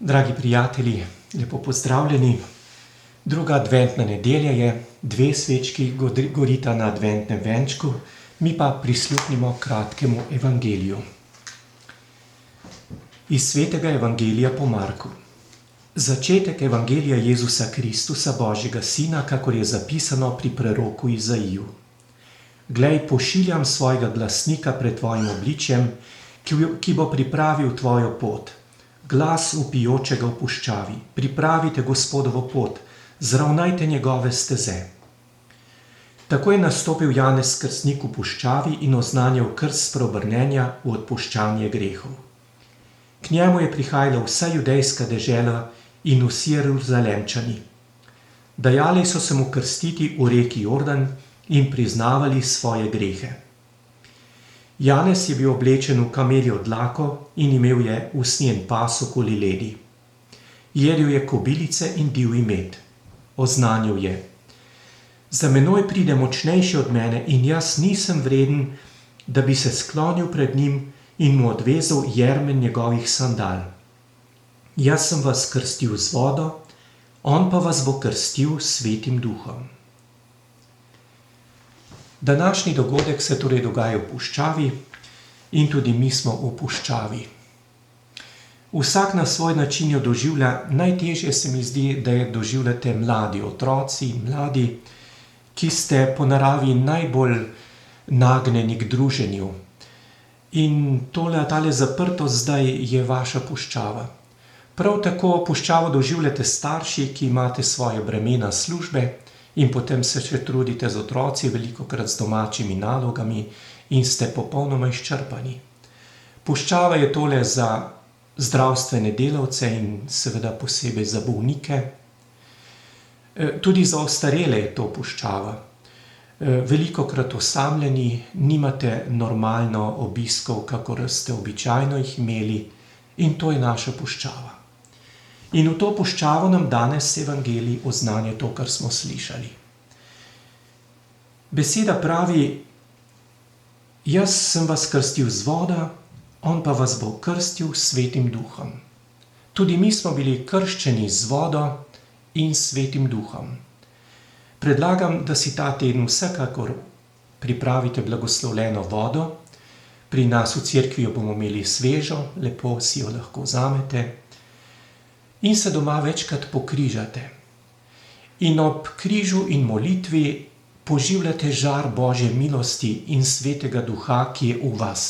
Dragi prijatelji, lepo pozdravljeni. Druga adventna nedelja je, 2 svečki gorita na adventnem venčku, mi pa prisluhnimo kratkemu evangeliju. Iz svetega evangelija po Marku. Začetek evangelija Jezusa Kristusa, Božjega Sina, kakor je zapisano pri preroku Izaiju. Glej, pošiljam svojega glasnika pred tvojim obličjem, ki bo pripravil tvojo pot. Glas vpijočega v puščavi, pripravite Gospodovo pot, zravnajte njegove steze. Tako je nastopil Janez Krstnik v puščavi in oznanjal krst spreobrnenja v odpuščanje grehov. K njemu je prihajala vsa judejska dežela in vsi Jeruzalemčani. Dajali so se mu krstiti v reki Jordan in priznavali svoje grehe. Janez je bil oblečen v kameljo dlako in imel je usnjen pas okoli ledi. Jedel je kobilice in divji med. Oznanil je: za menoj pride močnejši od mene in jaz nisem vreden, da bi se sklonil pred njim in mu odvezal jermen njegovih sandal. Jaz sem vas krstil z vodo, on pa vas bo krstil s Svetim Duhom. Današnji dogodek se torej dogaja v puščavi in tudi mi smo v puščavi. Vsak na svoj način jo doživlja, najtežje se mi zdi, da je doživljate mladi, otroci in mladi, ki ste po naravi najbolj nagnjeni k druženju. In tale zaprtost zdaj je vaša puščava. Prav tako puščavo doživljate starši, ki imate svoje bremena službe, in potem se še trudite z otroci, velikokrat z domačimi nalogami in ste popolnoma izčrpani. Puščava je tole za zdravstvene delavce in seveda posebej za bolnike. Tudi za ostarele je to puščava. Velikokrat osamljeni, nimate normalno obiskov, kakor ste običajno jih imeli, in to je naša puščava. In v to puščavo nam danes evangelij oznanja to, kar smo slišali. Beseda pravi: jaz sem vas krstil z vodo, on pa vas bo krstil s Svetim Duhom. Tudi mi smo bili krščeni z vodo in s Svetim Duhom. Predlagam, da si ta teden vsekakor pripravite blagoslovljeno vodo. Pri nas v cerkvi jo bomo imeli svežo, lepo si jo lahko vzamete. In se doma večkrat pokrižate. In ob križu in molitvi poživljate žar Božje milosti in Svetega Duha, ki je v vas.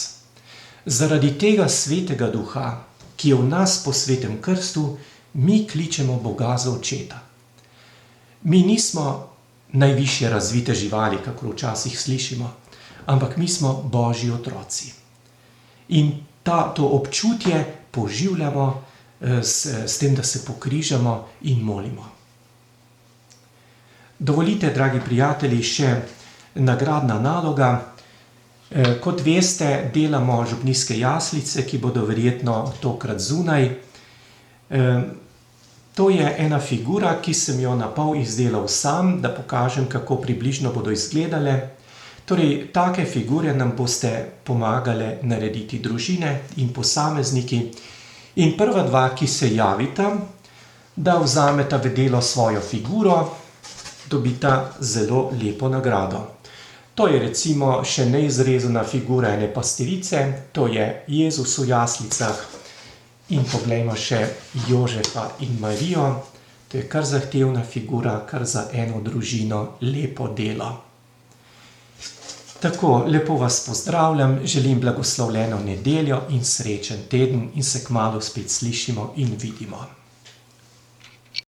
Zaradi tega Svetega Duha, ki je v nas po svetem krstu, mi kličemo Boga za očeta. Mi nismo najvišje razvite živali, kakor včasih slišimo, ampak mi smo Božji otroci. In to občutje poživljamo s tem, da se pokrižamo in molimo. Dovolite, dragi prijatelji, še nagradna naloga. Kot veste, delamo župnijske jaslice, ki bodo verjetno tokrat zunaj. To je ena figura, ki sem jo napol izdelal sam, da pokažem, kako približno bodo izgledale. Torej, take figure nam boste pomagale narediti družine in posamezniki. In prva dva, ki se javita, da vzameta v delo svojo figuro, dobita zelo lepo nagrado. To je recimo še neizrezana figura ene pastirice, to je Jezus v jaslicah. In poglejmo še Jožefa in Marijo, to je kar zahtevna figura, kar za eno družino lepo delo. Tako, lepo vas pozdravljam, želim blagoslovljeno nedeljo in srečen teden in se kmalu spet slišimo in vidimo.